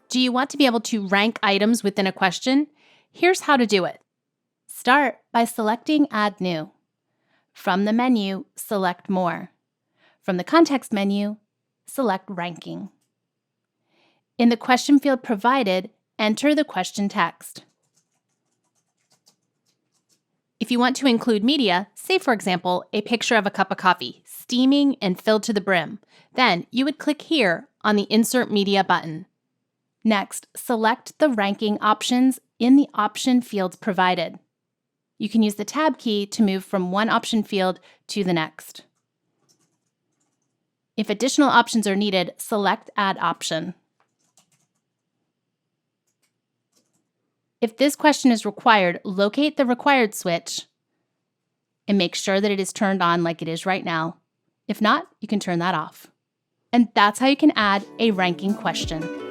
Do you want to be able to rank items within a question? Here's how to do it. Start by selecting Add New. From the menu, select More. From the context menu, select Ranking. In the question field provided, enter the question text. If you want to include media, say for example, a picture of a cup of coffee, steaming and filled to the brim, then you would click here on the Insert Media button. Next, select the ranking options in the option fields provided. You can use the Tab key to move from one option field to the next. If additional options are needed, select Add Option. If this question is required, locate the required switch and make sure that it is turned on like it is right now. If not, you can turn that off. And that's how you can add a ranking question.